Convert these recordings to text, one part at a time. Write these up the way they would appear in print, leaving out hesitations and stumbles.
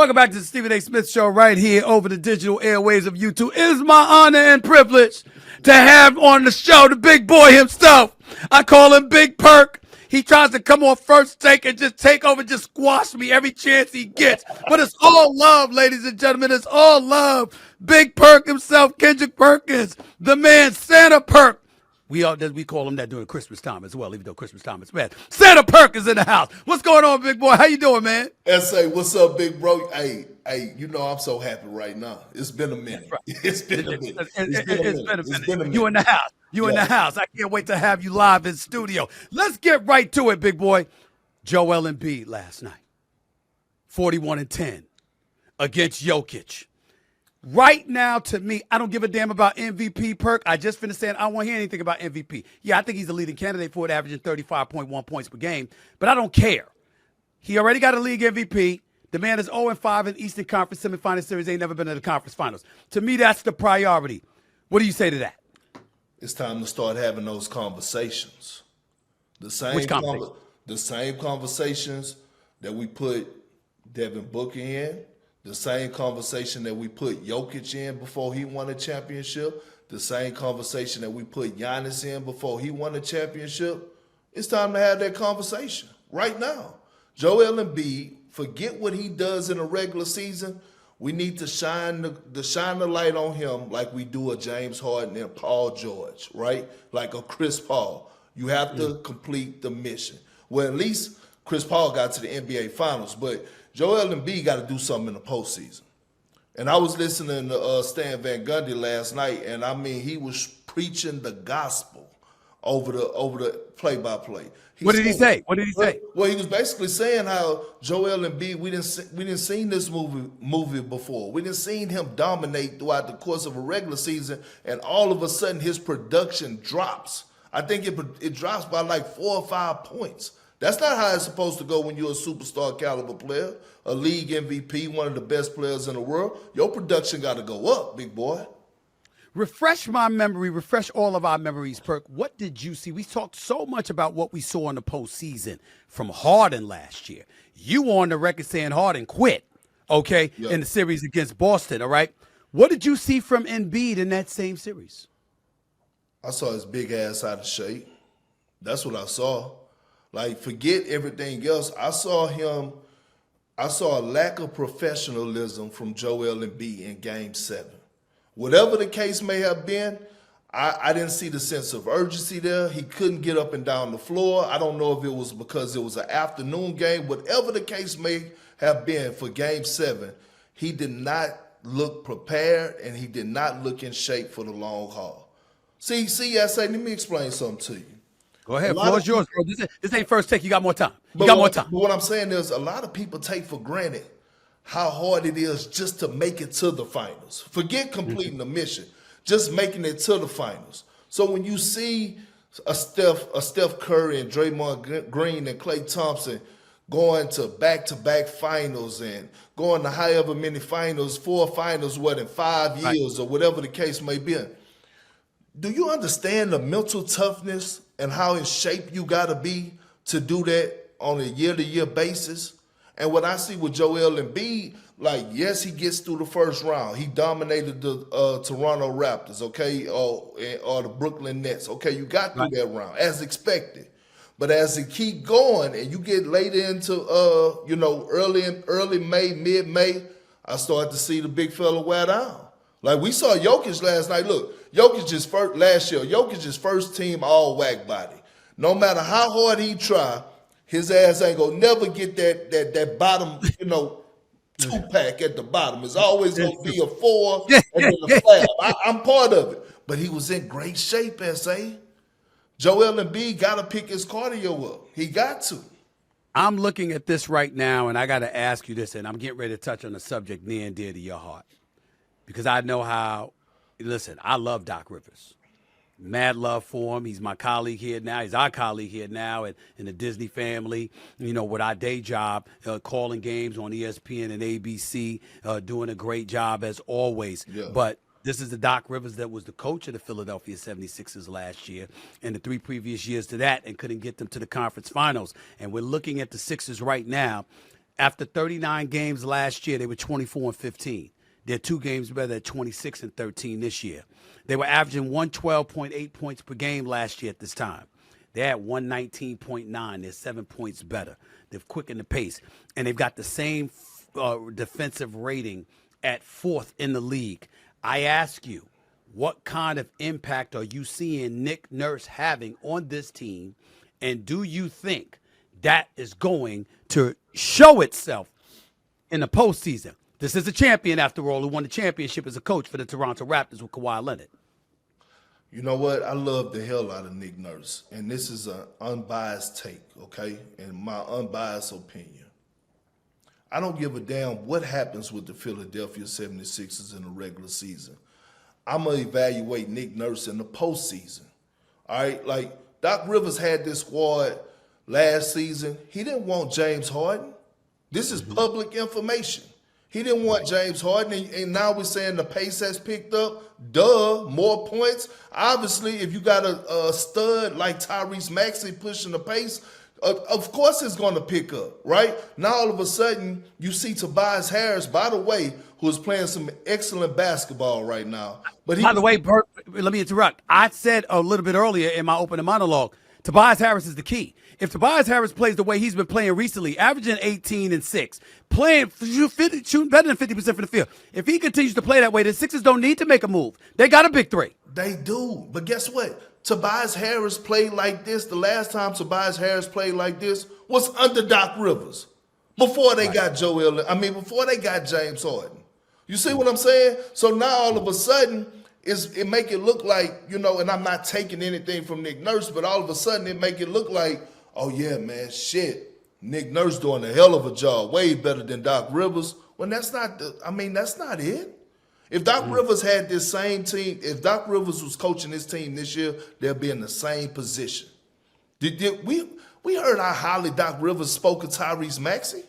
Welcome back to the Stephen A. Smith Show right here over the digital airwaves of YouTube. It is my honor and privilege to have on the show the big boy himself. I call him Big Perk. He tries to come on first take and just take over, just squash me every chance he gets. But it's all love, ladies and gentlemen. It's all love. Big Perk himself, Kendrick Perkins, the man, Santa Perk. We call him that during Christmas time as well, even though Christmas time is bad. Santa Perk is in the house. What's going on, big boy? How you doing, man? S.A., what's up, big bro? Hey, you know I'm so happy right now. It's been a minute. Right. It's been a minute. It's been a minute. You in the house. In the house. I can't wait to have you live in studio. Let's get right to it, big boy. Joel Embiid last night, 41-10 against Jokic. Right now, to me, I don't give a damn about MVP, Perk. I just finished saying I don't want to hear anything about MVP. Yeah, I think he's the leading candidate for it, averaging 35.1 points per game, but I don't care. He already got a league MVP. The man is 0-5 in Eastern Conference semifinal series. Ain't never been in the conference finals. To me, that's the priority. What do you say to that? It's time to start having those conversations. The same conversations that we put Devin Booker in, the same conversation that we put Jokic in before he won a championship, the same conversation that we put Giannis in before he won a championship. It's time to have that conversation right now. Joel Embiid, forget what he does in a regular season. We need to shine the light on him like we do a James Harden and Paul George, right? Like a Chris Paul. You have to complete the mission. Well, at least Chris Paul got to the NBA Finals, but Joel Embiid got to do something in the postseason. And I was listening to Stan Van Gundy last night, and I mean, he was preaching the gospel over the play-by-play. What did he say? Well, he was basically saying how Joel Embiid, we didn't seen this movie before. We didn't seen him dominate throughout the course of a regular season, and all of a sudden his production drops. I think it drops by like 4 or 5 points. That's not how it's supposed to go when you're a superstar caliber player, a league MVP, one of the best players in the world. Your production got to go up, big boy. Refresh my memory, refresh all of our memories, Perk. What did you see? We talked so much about what we saw in the postseason from Harden last year. You were on the record saying Harden quit, okay, in the series against Boston, all right? What did you see from Embiid in that same series? I saw his big ass out of shape. That's what I saw. Like, forget everything else. I saw a lack of professionalism from Joel Embiid in Game 7. Whatever the case may have been, I didn't see the sense of urgency there. He couldn't get up and down the floor. I don't know if it was because it was an afternoon game. Whatever the case may have been for Game 7, he did not look prepared, and he did not look in shape for the long haul. See, S.A., let me explain something to you. Go ahead. Floor is yours, bro. This ain't first take. You got more time. But what I'm saying is a lot of people take for granted how hard it is just to make it to the finals. Forget completing the mission, just making it to the finals. So when you see a Steph Curry and Draymond Green and Klay Thompson going to back-to-back finals and going to however many finals, 4 finals, in 5 years or whatever the case may be, do you understand the mental toughness and how in shape you got to be to do that on a year-to-year basis? And what I see with Joel Embiid, like, yes, he gets through the first round. He dominated the Toronto Raptors, okay, or the Brooklyn Nets. Okay, you got through that round, as expected. But as it keep going and you get later into, early May, mid-May, I start to see the big fella wear down. Like, we saw Jokic last night. Look, Jokic's first team all whack body. No matter how hard he try, his ass ain't gonna never get that bottom, 2-pack at the bottom. It's always gonna be a 4 and then a flab. I'm part of it. But he was in great shape, S.A. Joel Embiid gotta pick his cardio up. He got to. I'm looking at this right now, and I gotta ask you this, and I'm getting ready to touch on a subject near and dear to your heart. Because I know how, listen, I love Doc Rivers. Mad love for him. He's my colleague here now. He's our colleague here now in the Disney family, with our day job, calling games on ESPN and ABC, doing a great job as always. Yeah. But this is the Doc Rivers that was the coach of the Philadelphia 76ers last year and the 3 previous years to that and couldn't get them to the conference finals. And we're looking at the Sixers right now After 39 games last year, they were 24-15. They're 2 games better at 26-13 this year. They were averaging 112.8 points per game last year at this time. They're at 119.9. They're 7 points better. They've quickened the pace. And they've got the same defensive rating at 4th in the league. I ask you, what kind of impact are you seeing Nick Nurse having on this team? And do you think that is going to show itself in the postseason? This is a champion, after all, who won the championship as a coach for the Toronto Raptors with Kawhi Leonard. You know what? I love the hell out of Nick Nurse. And this is an unbiased take, okay? And my unbiased opinion. I don't give a damn what happens with the Philadelphia 76ers in the regular season. I'm going to evaluate Nick Nurse in the postseason. All right? Like, Doc Rivers had this squad last season. He didn't want James Harden. This is public information. He didn't want James Harden, and now we're saying the pace has picked up. Duh, more points. Obviously, if you got a stud like Tyrese Maxey pushing the pace, of course it's going to pick up, right? Now all of a sudden, you see Tobias Harris, by the way, who is playing some excellent basketball right now. But by the way, Bert, let me interrupt. I said a little bit earlier in my opening monologue, Tobias Harris is the key. If Tobias Harris plays the way he's been playing recently, averaging 18 and 6, shooting better than 50% from the field, if he continues to play that way, the Sixers don't need to make a move. They got a big 3. They do. But guess what? Tobias Harris played like this. The last time Tobias Harris played like this was under Doc Rivers. Before they got before they got James Harden. You see what I'm saying? So now all of a sudden, it make it look like, and I'm not taking anything from Nick Nurse, but all of a sudden it make it look like, oh yeah, man, shit, Nick Nurse doing a hell of a job, way better than Doc Rivers. When that's not it. If Doc Rivers had this same team, if Doc Rivers was coaching this team this year, they'll be in the same position. We heard how highly Doc Rivers spoke of Tyrese Maxey.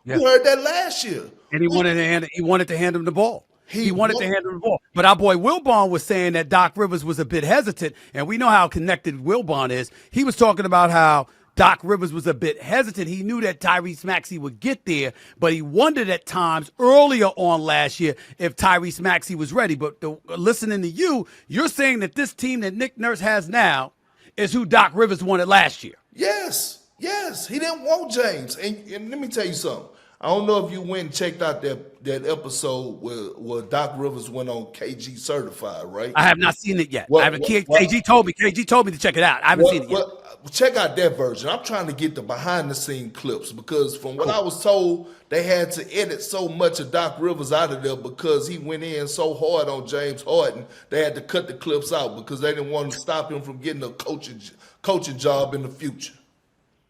Yeah. We heard that last year. And he wanted to hand him the ball. He wanted to hand him the ball. But our boy Wilbon was saying that Doc Rivers was a bit hesitant, and we know how connected Wilbon is. He was talking about how Doc Rivers was a bit hesitant. He knew that Tyrese Maxey would get there, but he wondered at times earlier on last year if Tyrese Maxey was ready. But listening to you, you're saying that this team that Nick Nurse has now is who Doc Rivers wanted last year. Yes. He didn't want James. And let me tell you something. I don't know if you went and checked out that episode where Doc Rivers went on KG Certified, right? I have not seen it yet. KG told me to check it out. I haven't seen it yet. Check out that version. I'm trying to get the behind-the-scene clips because from what I was told, they had to edit so much of Doc Rivers out of there because he went in so hard on James Harden, they had to cut the clips out because they didn't want to stop him from getting a coaching job in the future.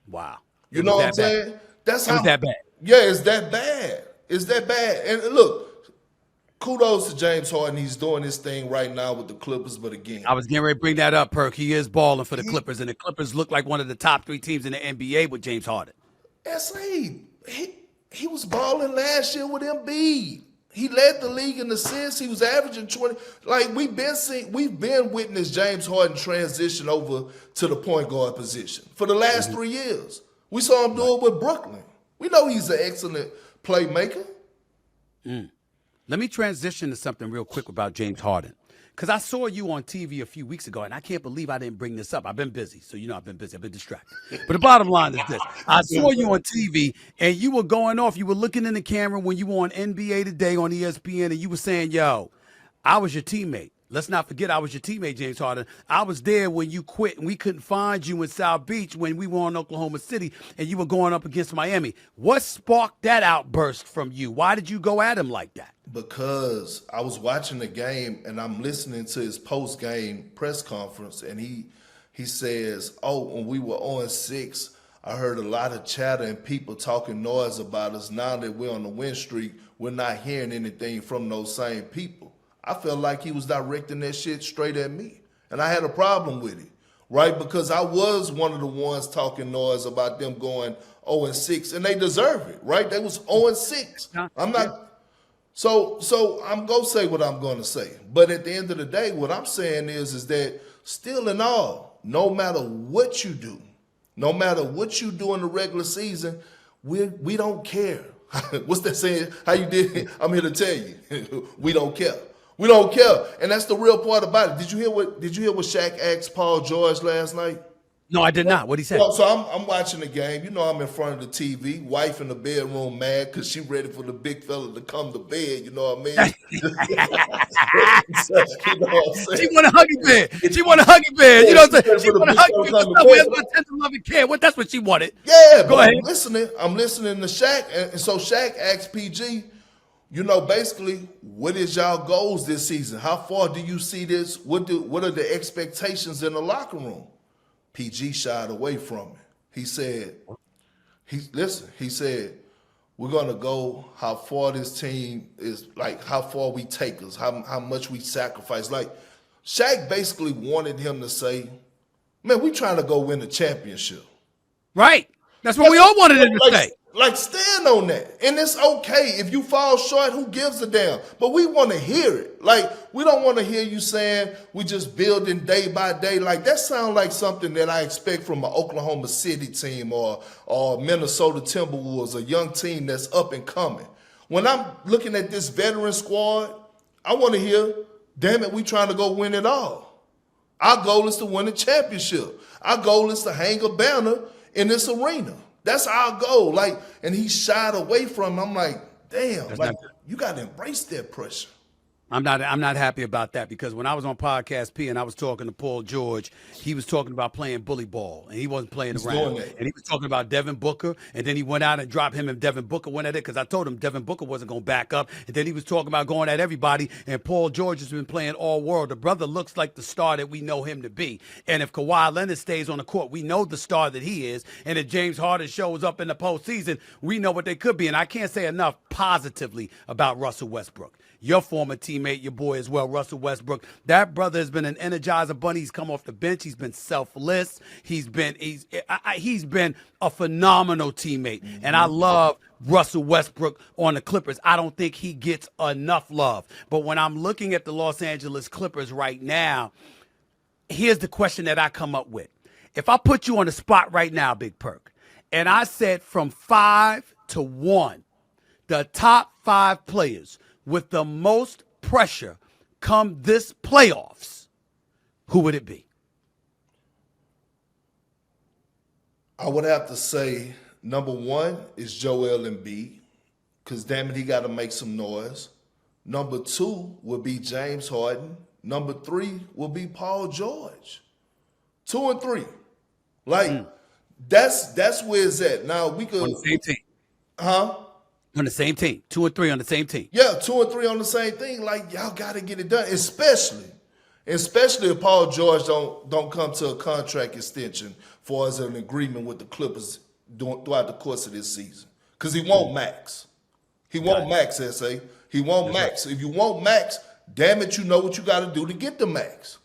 Wow. You know what I'm saying? That's how. It was that bad. Yeah, it's that bad. It's that bad. And look, kudos to James Harden. He's doing his thing right now with the Clippers. But again, I was getting ready to bring that up, Perk. He is balling for the Clippers, and the Clippers look like one of the top 3 teams in the NBA with James Harden. He was balling last year with Embiid. He led the league in assists. He was averaging 20. Like we've been witnessing James Harden transition over to the point guard position for the last 3 years. We saw him do it with Brooklyn. We know he's an excellent playmaker. Let me transition to something real quick about James Harden. Because I saw you on TV a few weeks ago, and I can't believe I didn't bring this up. I've been busy, so I've been busy. I've been distracted. But the bottom line is this. I saw you on TV, and you were going off. You were looking in the camera when you were on NBA Today on ESPN, and you were saying, yo, I was your teammate. Let's not forget I was your teammate, James Harden. I was there when you quit, and we couldn't find you in South Beach when we were in Oklahoma City, and you were going up against Miami. What sparked that outburst from you? Why did you go at him like that? Because I was watching the game, and I'm listening to his post-game press conference, and he says, when we were on 6, I heard a lot of chatter and people talking noise about us. Now that we're on the win streak, we're not hearing anything from those same people. I felt like he was directing that shit straight at me. And I had a problem with it, right? Because I was one of the ones talking noise about them going 0-6, and they deserve it, right? They was 0-6. I'm not. So I'm going to say what I'm going to say. But at the end of the day, what I'm saying is that still in all, no matter what you do in the regular season, we don't care. What's that saying? How you did it? I'm here to tell you, we don't care. We don't care, and that's the real part about it. Did you hear what Shaq asked Paul George last night? No, I did not. What he said? So I'm watching the game. You know, I'm in front of the TV. Wife in the bedroom mad because she ready for the big fella to come to bed. You know what I mean? So, you know what I'm saying? She want a huggy bed. She want a huggy bed. You know what I'm saying? She want a huggy bed. Where's my tender loving care? What? That's what she wanted. Yeah, Go ahead. I'm listening to Shaq, and so Shaq asked PG, you know, basically, what is y'all goals this season? How far do you see this? What are the expectations in the locker room? PG shied away from it. He said, we're gonna go how far this team is, like how far we take us, how much we sacrifice. Like Shaq basically wanted him to say, man, we trying to go win a championship. Right. That's what we all wanted him to say. Like, stand on that. And it's okay. If you fall short, who gives a damn? But we want to hear it. Like, we don't want to hear you saying we just building day by day. Like, that sounds like something that I expect from an Oklahoma City team or Minnesota Timberwolves, a young team that's up and coming. When I'm looking at this veteran squad, I want to hear, damn it, we trying to go win it all. Our goal is to win a championship. Our goal is to hang a banner in this arena. That's our goal. Like, and he shied away from. I'm like, damn, like you got to embrace that pressure. I'm not happy about that because when I was on Podcast P and I was talking to Paul George, he was talking about playing bully ball and he wasn't playing around. And he was talking about Devin Booker, and then he went out and dropped him and Devin Booker went at it because I told him Devin Booker wasn't going to back up. And then he was talking about going at everybody, and Paul George has been playing all world. The brother looks like the star that we know him to be. And if Kawhi Leonard stays on the court, we know the star that he is. And if James Harden shows up in the postseason, we know what they could be. And I can't say enough positively about Russell Westbrook. Your former teammate, your boy as well, Russell Westbrook. That brother has been an energizer bunny. He's come off the bench. He's been selfless. He's been a phenomenal teammate. And I love Russell Westbrook on the Clippers. I don't think he gets enough love. But when I'm looking at the Los Angeles Clippers right now, here's the question that I come up with. If I put you on the spot right now, Big Perk, and I said from 5 to 1, the top 5 players with the most pressure come this playoffs, who would it be? I would have to say number 1 is Joel Embiid, because damn it, he got to make some noise. Number 2 would be James Harden. Number 3 will be Paul George. 2 and 3. Like, that's where it's at. Now, we could... On the same team. Huh? On the same team. 2 and 3 on the same team. Yeah, 2 and 3 on the same thing. Like, y'all got to get it done, especially if Paul George don't come to a contract extension for as an agreement with the Clippers throughout the course of this season. Because he won't max. He won't max, SA. He won't max. If you want max, damn it, you know what you got to do to get the max.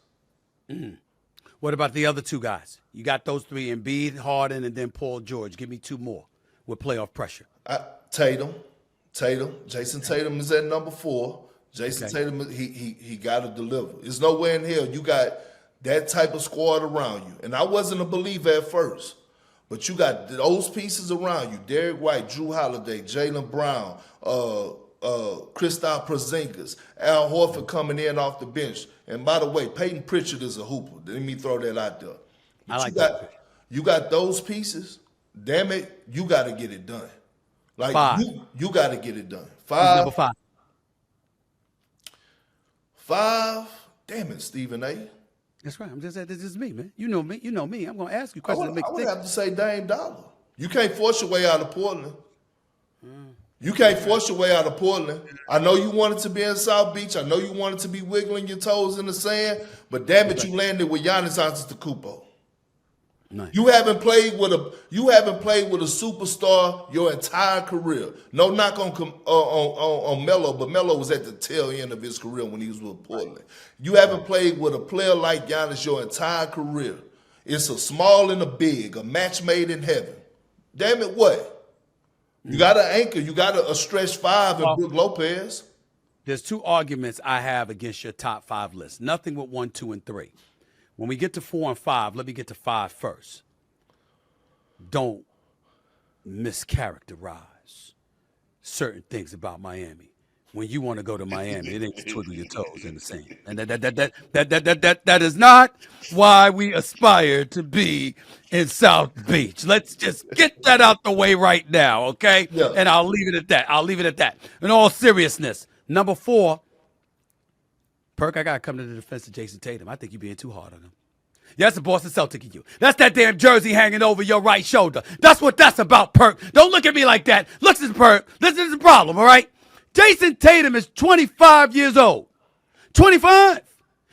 What about the other 2 guys? You got those 3, Embiid, Harden, and then Paul George. Give me 2 more with playoff pressure. Tatum. Jason Tatum is at number 4. Tatum, he got to deliver. There's nowhere in hell you got that type of squad around you. And I wasn't a believer at first, but you got those pieces around you: Derek White, Drew Holiday, Jaylen Brown, Kristaps Porzingis, Al Horford coming in off the bench. And by the way, Peyton Pritchard is a hooper. Let me throw that out there. But I like that. You got those pieces. Damn it, you got to get it done. Like 5. You got to get it done. Number 5. 5. Damn it, Stephen A. That's right. I'm just saying, this is me, man. You know me. I'm going to ask you questions. I would have to say Dame Dollar. You can't force your way out of Portland. You can't force your way out of Portland. I know you wanted to be in South Beach. I know you wanted to be wiggling your toes in the sand. But damn it, you landed with Giannis Antetokounmpo. Nice. You haven't played with a superstar your entire career. No knock on Melo, but Melo was at the tail end of his career when he was with Portland. You haven't played with a player like Giannis your entire career. It's a small and a big, a match made in heaven. Damn it, what? You got an anchor. You got a stretch 5 in Brook Lopez. There's 2 arguments I have against your top 5 list. Nothing with 1, 2, and 3. When we get to 4 and 5, let me get to 5 first. Don't mischaracterize certain things about Miami. When you want to go to Miami, it ain't to twiddle your toes in the sand, and that is not why we aspire to be in South Beach. Let's just get that out the way right now, okay? Yeah. And I'll leave it at that. I'll leave it at that. In all seriousness, number 4, Perk, I gotta come to the defense of Jason Tatum. I think you're being too hard on him. That's the Boston Celtic in you. That's that damn jersey hanging over your right shoulder. That's what that's about, Perk. Don't look at me like that. Listen, Perk. This is the problem, all right? Jason Tatum is 25 years old. 25.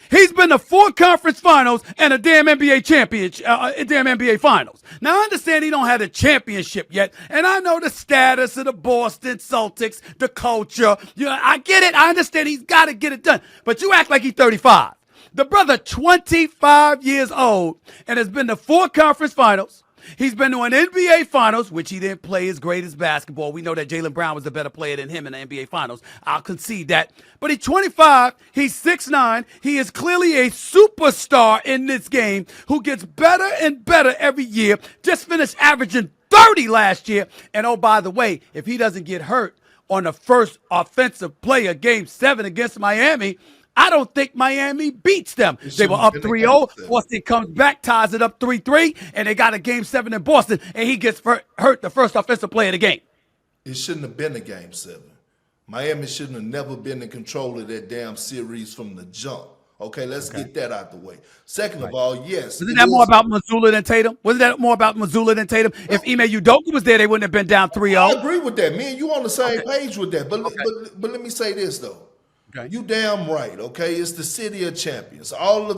He's been to 4 conference finals and a damn NBA championship, damn NBA finals. Now, I understand he don't have a championship yet, and I know the status of the Boston Celtics, the culture. I get it. I understand he's got to get it done. But you act like he's 35. The brother, 25 years old, and has been to 4 conference finals. He's been to an NBA Finals, which he didn't play his greatest basketball. We know that Jaylen Brown was a better player than him in the NBA Finals. I'll concede that. But he's 25. He's 6'9". He is clearly a superstar in this game who gets better and better every year. Just finished averaging 30 last year. And oh, by the way, if he doesn't get hurt on the first offensive play of Game 7 against Miami, I don't think Miami beats them. They were up 3-0. Boston comes back, ties it up 3-3, and they got a Game 7 in Boston, and he gets hurt the first offensive play of the game. It shouldn't have been a Game 7. Miami shouldn't have never been in control of that damn series from the jump. Okay, let's get that out the way. Second of all, yes. Wasn't that more about Mazzulla than Tatum? Wasn't that more about Mazzulla than Tatum? If Ime Udoka was there, they wouldn't have been down 3-0. I agree with that. Me and you on the same page with that. But let me say this, though. Okay. You damn right, okay? It's the city of champions. All the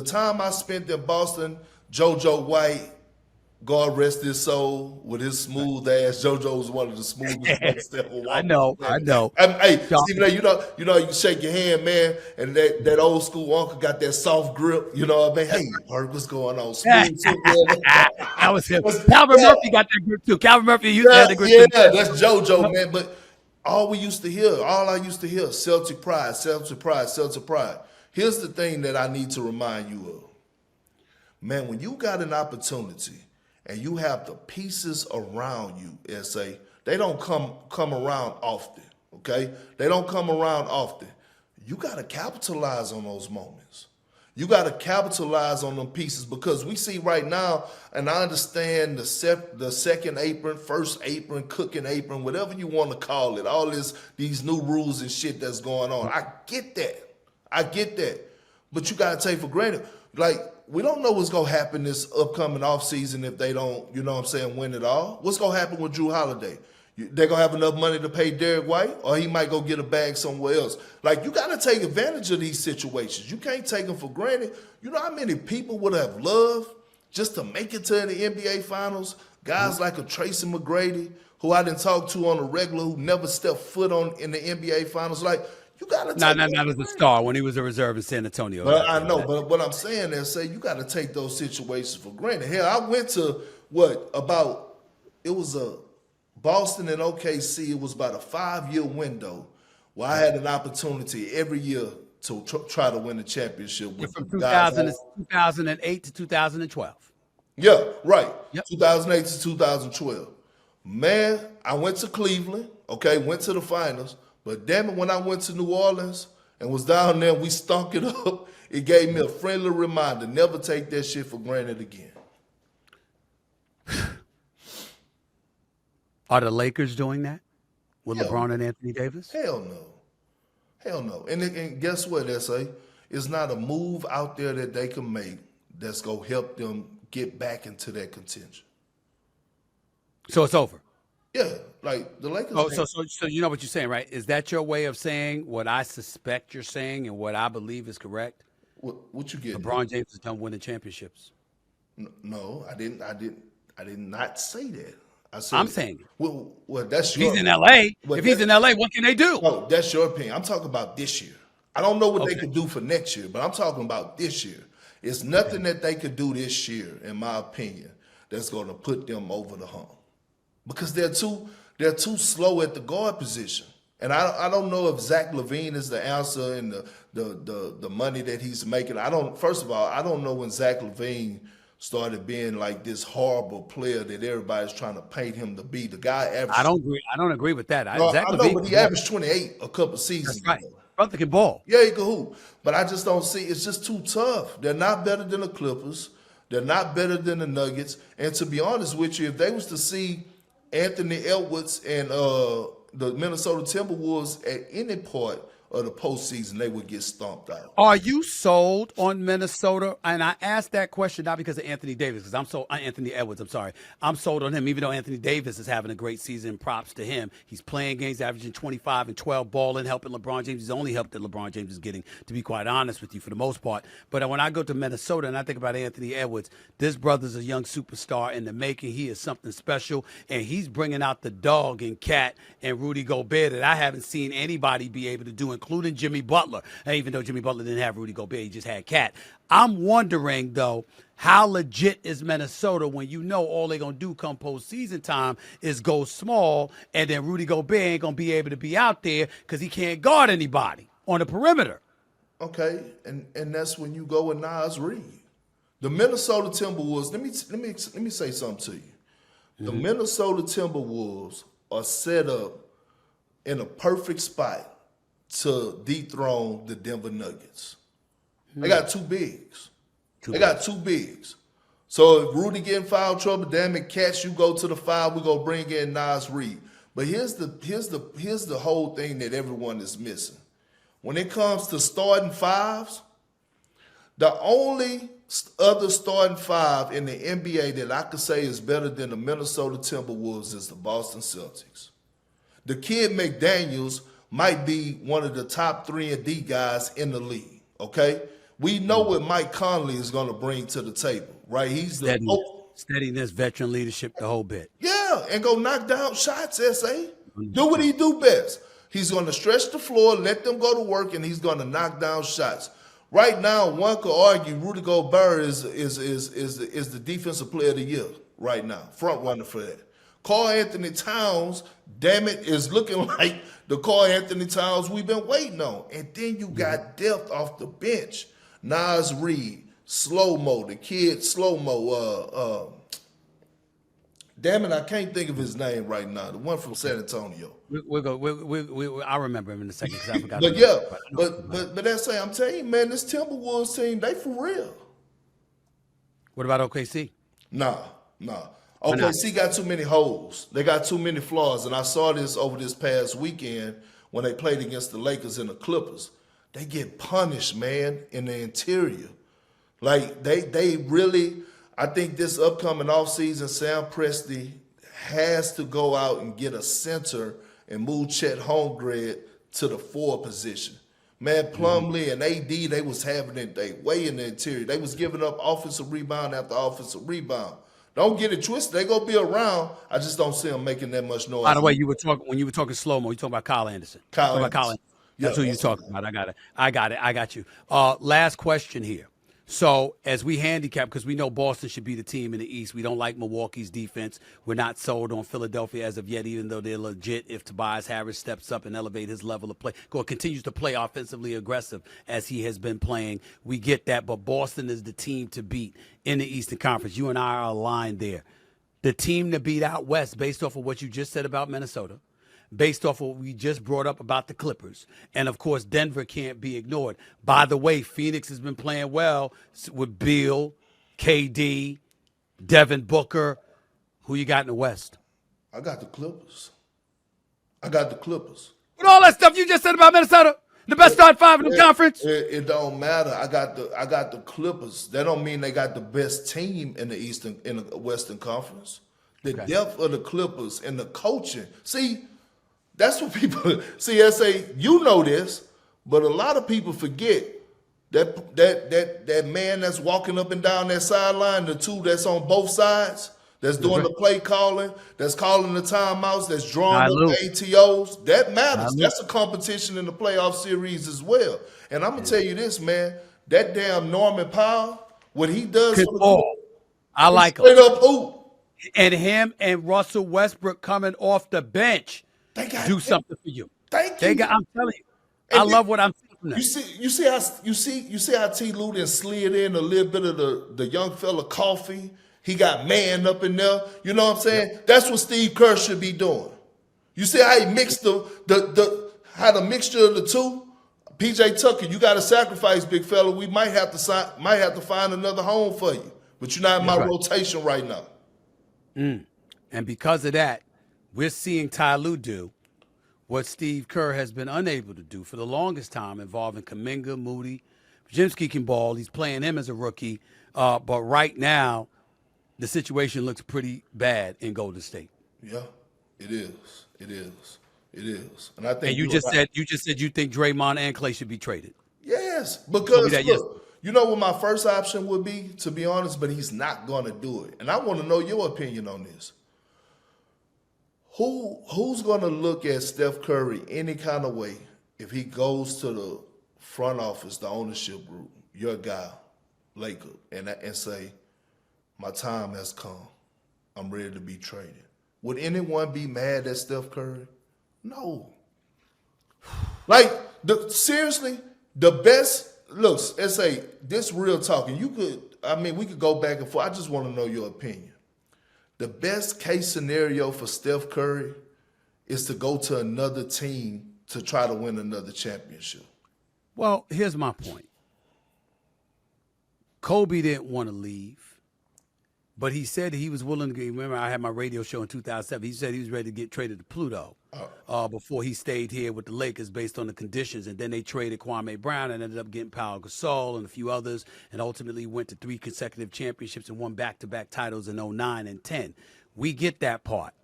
time I spent in Boston, JoJo White, God rest his soul, with his smooth ass. JoJo was one of the smoothest ever. I know. Hey, Stephen, you know, you shake your hand, man, and that old school uncle got that soft grip. You know what I mean? Hey, Herb, what's going on? Smooth too, man. That was him. Calvin Murphy got that grip too. Calvin Murphy used to have the grip too. Yeah, that's JoJo, man. But all I used to hear, Celtic pride, Celtic pride, Celtic pride. Here's the thing that I need to remind you of. Man, when you got an opportunity and you have the pieces around you, SA, they don't come around often, okay? They don't come around often. You got to capitalize on those moments. You got to capitalize on them pieces because we see right now, and I understand the second apron, first apron, cooking apron, whatever you want to call it, all these new rules and shit that's going on. I get that. But you got to take for granted. Like, we don't know what's going to happen this upcoming offseason if they don't, you know what I'm saying, win it all. What's going to happen with Drew Holiday? They're going to have enough money to pay Derek White, or he might go get a bag somewhere else. Like, you got to take advantage of these situations. You can't take them for granted. You know how many people would have loved just to make it to the NBA Finals? Guys like a Tracy McGrady, who I didn't talk to on a regular, who never stepped foot in the NBA Finals. Like, you got to take not as a star when he was a reserve in San Antonio. But I know, but what I'm saying is, say you got to take those situations for granted. Hell, I went to it was a Boston and OKC. It was about a 5-year window where I had an opportunity every year to try to win the championship. From 2008 to 2012. Yeah, right. Yep. 2008 to 2012. Man, I went to Cleveland, okay, went to the finals. But damn it, when I went to New Orleans and was down there, we stunk it up. It gave me a friendly reminder, never take that shit for granted again. Are the Lakers doing that with LeBron and Anthony Davis? Hell no. And guess what, SA? It's not a move out there that they can make that's going to help them get back into that contention. So it's over? Yeah, like the Lakers. Oh, so you know what you're saying, right? Is that your way of saying what I suspect you're saying and what I believe is correct? What you get? LeBron James is done winning championships. No, I did not say that. I'm saying it. Well, that's your. He's in LA. If he's in LA, what can they do? No, that's your opinion. I'm talking about this year. I don't know what they could do for next year, but I'm talking about this year. It's nothing that they could do this year, in my opinion, that's going to put them over the hump. Because they're too slow at the guard position. And I don't know if Zach LaVine is the answer and the money that he's making. First of all, I don't know when Zach LaVine started being like this horrible player that everybody's trying to paint him to be. The guy I averaged. don't agree. I don't agree with that. No, Zach I know, LaVine but can he ball. averaged 28 a couple That's seasons right. ago. Brother can ball. Yeah, he can hoop. But I just don't see, it's just too tough. They're not better than the Clippers. They're not better than the Nuggets. And to be honest with you, if they was to see Anthony Edwards and the Minnesota Timberwolves at any part of the postseason, they would get stomped out. Are you sold on Minnesota? And I asked that question not because of Anthony Davis, because I'm so Anthony Edwards. I'm sorry. I'm sold on him, even though Anthony Davis is having a great season. Props to him. He's playing games, averaging 25 and 12, balling, helping LeBron James. He's the only help that LeBron James is getting, to be quite honest with you, for the most part. But when I go to Minnesota and I think about Anthony Edwards, this brother's a young superstar in the making. He is something special, and he's bringing out the dog in Cat and Rudy Gobert that I haven't seen anybody be able to do, including Jimmy Butler. And even though Jimmy Butler didn't have Rudy Gobert, he just had Cat. I'm wondering, though, how legit is Minnesota when you know all they're going to do come postseason time is go small, and then Rudy Gobert ain't going to be able to be out there because he can't guard anybody on the perimeter. Okay, and that's when you go with Nas Reed. The Minnesota Timberwolves, let me say something to you. The Minnesota Timberwolves are set up in a perfect spot to dethrone the Denver Nuggets. They got two bigs. Got two bigs. So if Rudy get in foul trouble, damn it, Catch, you go to the foul, we go bring in Nas Reed. But here's the whole thing that everyone is missing. When it comes to starting fives, the only other starting five in the NBA that I could say is better than the Minnesota Timberwolves is the Boston Celtics. The kid McDaniels might be one of the top 3-and-D guys in the league, okay? We know what Mike Conley is going to bring to the table, right? He's the steadiness, veteran leadership, the whole bit. Yeah, and go knock down shots, S.A. Do what he do best. He's going to stretch the floor, let them go to work, and he's going to knock down shots. Right now, one could argue Rudy Gobert is the defensive player of the year right now, front runner for that. Karl Anthony Towns, damn it, is looking like the Karl Anthony Towns we've been waiting on. And then you got depth off the bench. Nas Reed, Slow-Mo, the kid Slow-Mo. Damn it, I can't think of his name right now. The one from San Antonio. I'll remember him in a second because I forgot. But yeah, but that's saying, I'm telling you, man, this Timberwolves team, they for real. What about OKC? Nah. OKC got too many holes. They got too many flaws. And I saw this over this past weekend when they played against the Lakers and the Clippers. They get punished, man, in the interior. Like, they really, I think this upcoming offseason, Sam Presti has to go out and get a center and move Chet Holmgren to the 4 position. Man, Plumlee and AD, they was having it they way in the interior. They was giving up offensive rebound after offensive rebound. Don't get it twisted. They gonna be around. I just don't see them making that much noise. By the way, when you were talking Slow-Mo, you talking about Kyle Anderson. Kyle Anderson. That's who you're talking about. I got you. Last question here. So as we handicap, because we know Boston should be the team in the East, we don't like Milwaukee's defense. We're not sold on Philadelphia as of yet, even though they're legit. If Tobias Harris steps up and elevate his level of play, continues to play offensively aggressive as he has been playing, we get that. But Boston is the team to beat in the Eastern Conference. You and I are aligned there. The team to beat out West, based off of what you just said about Minnesota, based off of what we just brought up about the Clippers. And, of course, Denver can't be ignored. By the way, Phoenix has been playing well with Beal, KD, Devin Booker. Who you got in the West? I got the Clippers. With all that stuff you just said about Minnesota, the best starting 5 in the conference? It don't matter. I got the Clippers. That don't mean they got the best team in the Western Conference. The depth of the Clippers and the coaching. See, that's what people see. I say, you know this, but a lot of people forget that man that's walking up and down that sideline, the two that's on both sides, that's doing the play calling, that's calling the timeouts, that's drawing up the ATOs. That matters. That's a competition in the playoff series as well. And I'm gonna tell you this, man. That damn Norman Powell, what he does for the ball, I like him. Straight up hoop. And him and Russell Westbrook coming off the bench. Do something for you. Thank you. I'm telling you. I love what I'm seeing You see how T. Lue then slid in a little bit of the young fella coffee. He got man up in there. You know what I'm saying? Yep. That's what Steve Kerr should be doing. You see how he mixed the mixture of the two? PJ Tucker, you got to sacrifice, big fella. We might have to find another home for you, but you're not in my rotation right now. And because of that, we're seeing Ty Lue do what Steve Kerr has been unable to do for the longest time, involving Kuminga, Moody. Podziemski can ball. He's playing him as a rookie. But right now, the situation looks pretty bad in Golden State. Yeah, it is. It is. It is. And I think you just said you think Draymond and Klay should be traded. Yes, because look, you know what my first option would be, to be honest, but he's not going to do it. And I want to know your opinion on this. Who's going to look at Steph Curry any kind of way if he goes to the front office, the ownership group, your guy, Laker, and say, my time has come. I'm ready to be traded. Would anyone be mad at Steph Curry? No. Like, seriously, the best, look, let's say, this real talking, we could go back and forth. I just want to know your opinion. The best case scenario for Steph Curry is to go to another team to try to win another championship. Well, here's my point. Kobe didn't want to leave, but he said he was willing to. Remember, I had my radio show in 2007. He said he was ready to get traded to Pluto before he stayed here with the Lakers based on the conditions. And then they traded Kwame Brown and ended up getting Pau Gasol and a few others, and ultimately went to 3 consecutive championships and won back-to-back titles in 09 and 10. We get that part.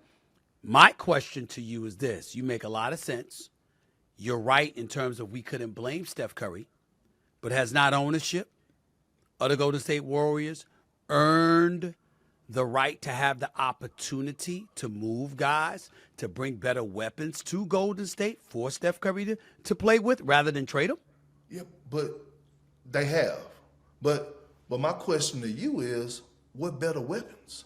My question to you is this. You make a lot of sense. You're right in terms of we couldn't blame Steph Curry, but has not ownership of the Golden State Warriors earned the right to have the opportunity to move guys, to bring better weapons to Golden State for Steph Curry to play with rather than trade them? Yeah, but they have. But my question to you is, what better weapons?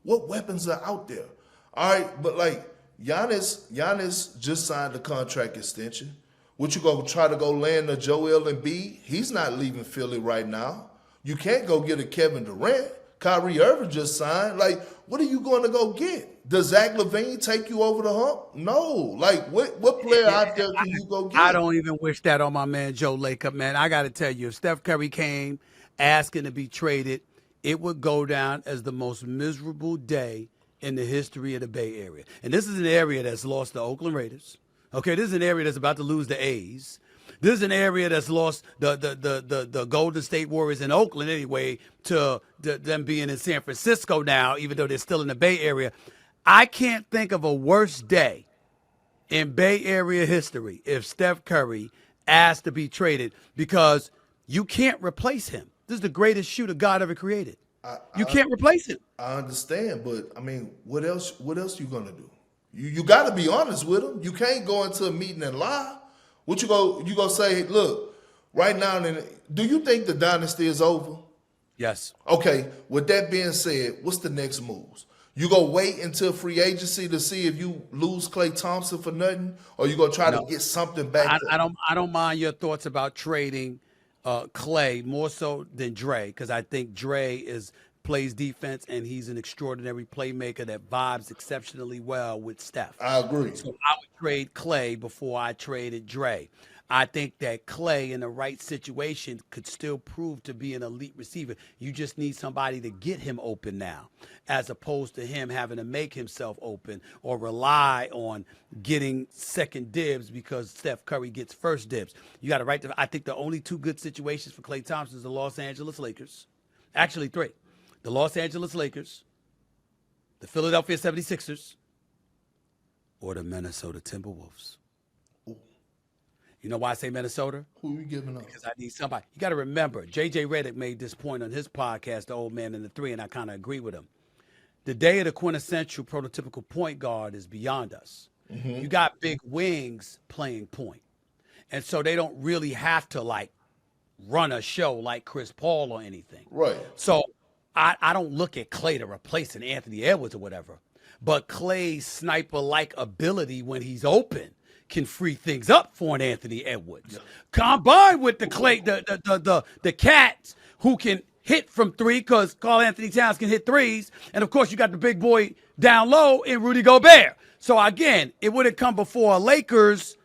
What weapons are out there? All right, but like Giannis just signed a contract extension. What you gonna try to go land a Joel Embiid? He's not leaving Philly right now. You can't go get a Kevin Durant. Kyrie Irving just signed. Like, what are you going to go get? Does Zach LaVine take you over the hump? No. Like, what player out there can you go get? I don't even wish that on my man Joe Lacob, man. I got to tell you, if Steph Curry came asking to be traded, it would go down as the most miserable day in the history of the Bay Area. And this is an area that's lost the Oakland Raiders. Okay, this is an area that's about to lose the A's. This is an area that's lost the Golden State Warriors in Oakland anyway to them being in San Francisco now, even though they're still in the Bay Area. I can't think of a worse day in Bay Area history if Steph Curry asked to be traded, because you can't replace him. This is the greatest shooter God ever created. You can't replace him. I understand, but I mean, what else you gonna do? You got to be honest with him. You can't go into a meeting and lie. What you go say, look, right now, do you think the dynasty is over? Yes. Okay, with that being said, what's the next moves? You go wait until free agency to see if you lose Klay Thompson for nothing, or you go try to get something back? I don't mind your thoughts about trading Klay more so than Dre, because I think Dre plays defense, and he's an extraordinary playmaker that vibes exceptionally well with Steph. I agree. So I would trade Klay before I traded Dre. I think that Klay in the right situation could still prove to be an elite receiver. You just need somebody to get him open now, as opposed to him having to make himself open or rely on getting second dibs because Steph Curry gets first dibs. You got to right. I think the only 2 good situations for Klay Thompson is the Los Angeles Lakers. Actually, 3. The Los Angeles Lakers, the Philadelphia 76ers, or the Minnesota Timberwolves. Ooh. You know why I say Minnesota? Who are you giving up? Because I need somebody. You got to remember, J.J. Redick made this point on his podcast, The Old Man and the Three, and I kind of agree with him. The day of the quintessential prototypical point guard is beyond us. Mm-hmm. You got big wings playing point. And so they don't really have to, like, run a show like Chris Paul or anything. Right. So I don't look at Klay to replace an Anthony Edwards or whatever, but Klay's sniper-like ability when he's open can free things up for an Anthony Edwards. Combined with the cats who can hit from three, because Karl Anthony Towns can hit threes. And, of course, you got the big boy down low in Rudy Gobert. So, again, it wouldn't come before a Lakers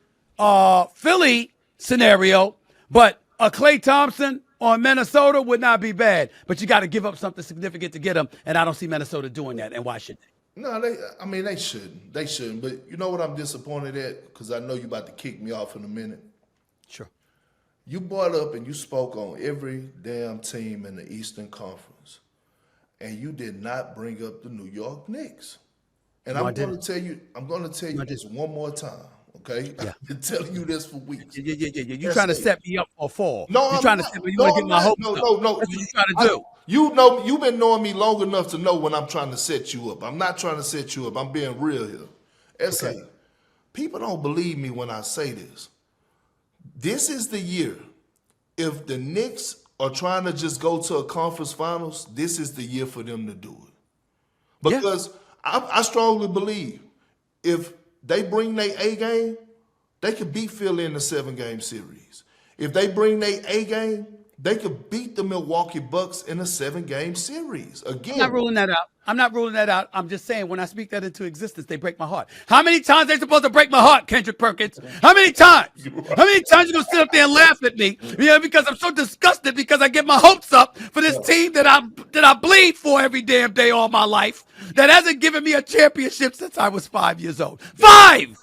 Philly scenario, but a Klay Thompson on Minnesota would not be bad. But you got to give up something significant to get him, and I don't see Minnesota doing that. And why should they? No, they shouldn't. They shouldn't. But you know what I'm disappointed at? Because I know you about to kick me off in a minute. Sure. You brought up and you spoke on every damn team in the Eastern Conference, and you did not bring up the New York Knicks. And I'm going to tell you this one more time, okay? Yeah. I've been telling you this for weeks. Yeah. You're trying to set me up for a fall. No, you're trying to set me. You want to get my hopes up. No. That's what you're trying to do. You know, you've been knowing me long enough to know when I'm trying to set you up. I'm not trying to set you up. I'm being real here. Okay. People don't believe me when I say this. This is the year. If the Knicks are trying to just go to a conference finals, this is the year for them to do it. Because I strongly believe if they bring their A game, they could beat Philly in the 7-game series. If they bring their A game, they could beat the Milwaukee Bucks in a 7-game series. Again, I'm not ruling that out. I'm just saying when I speak that into existence, they break my heart. How many times are they supposed to break my heart, Kendrick Perkins? How many times? How many times you gonna sit up there and laugh at me? Because I'm so disgusted because I get my hopes up for this team that I bleed for every damn day all my life that hasn't given me a championship since I was 5 years old. Five!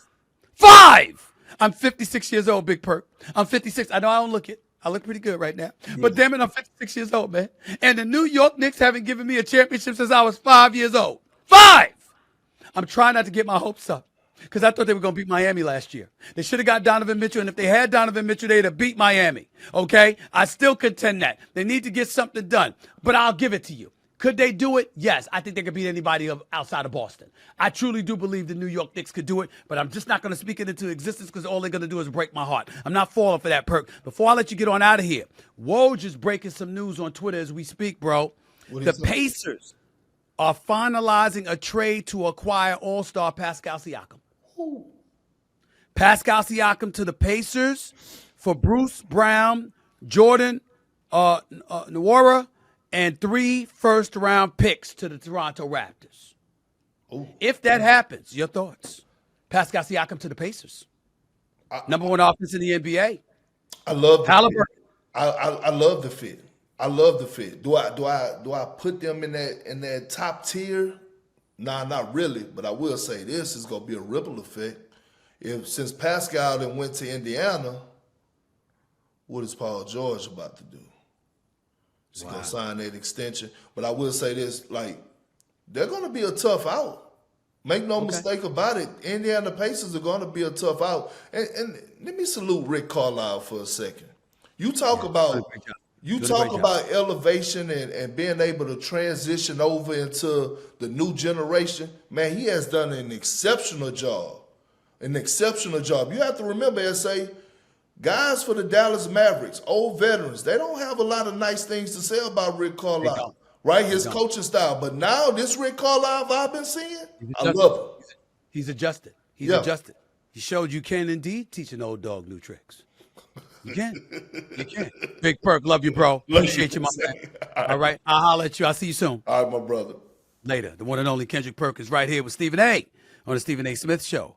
I'm 56 years old, Big Perk. I'm 56. I know I don't look it. I look pretty good right now. But damn it, I'm 56 years old, man. And the New York Knicks haven't given me a championship since I was 5 years old. 5! I'm trying not to get my hopes up because I thought they were going to beat Miami last year. They should have got Donovan Mitchell, and if they had Donovan Mitchell, they'd have beat Miami. Okay? I still contend that. They need to get something done. But I'll give it to you. Could they do it? Yes. I think they could beat anybody outside of Boston. I truly do believe the New York Knicks could do it, but I'm just not going to speak it into existence because all they're going to do is break my heart. I'm not falling for that, Perk. Before I let you get on out of here, Woj is breaking some news on Twitter as we speak, bro. The Pacers are finalizing a trade to acquire All-Star Pascal Siakam. Ooh. Pascal Siakam to the Pacers for Bruce Brown, Jordan Nwora, and 3 first-round picks to the Toronto Raptors. Ooh. If that happens, your thoughts? Pascal Siakam to the Pacers. Number 1 offense in the NBA. I love Halliburton. I love the fit. I love the fit. Do I put them in that top tier? Nah, not really. But I will say this is gonna be a ripple effect. Since Pascal then went to Indiana, what is Paul George about to do? He's going to sign that extension. But I will say this, they're going to be a tough out. Make no mistake about it. Indiana Pacers are going to be a tough out. And let me salute Rick Carlisle for a second. You talk about elevation and being able to transition over into the new generation. Man, he has done an exceptional job. You have to remember, S.A., guys for the Dallas Mavericks, old veterans, they don't have a lot of nice things to say about Rick Carlisle, right? His coaching style. But now this Rick Carlisle I've been seeing, I love him. He's adjusted. Adjusted. He showed you can indeed teach an old dog new tricks. You can. Big Perk, love you, bro. Appreciate you, my man. All right. I'll holler at you. I'll see you soon. All right, my brother. Later. The one and only Kendrick Perkins right here with Stephen A. on the Stephen A. Smith Show.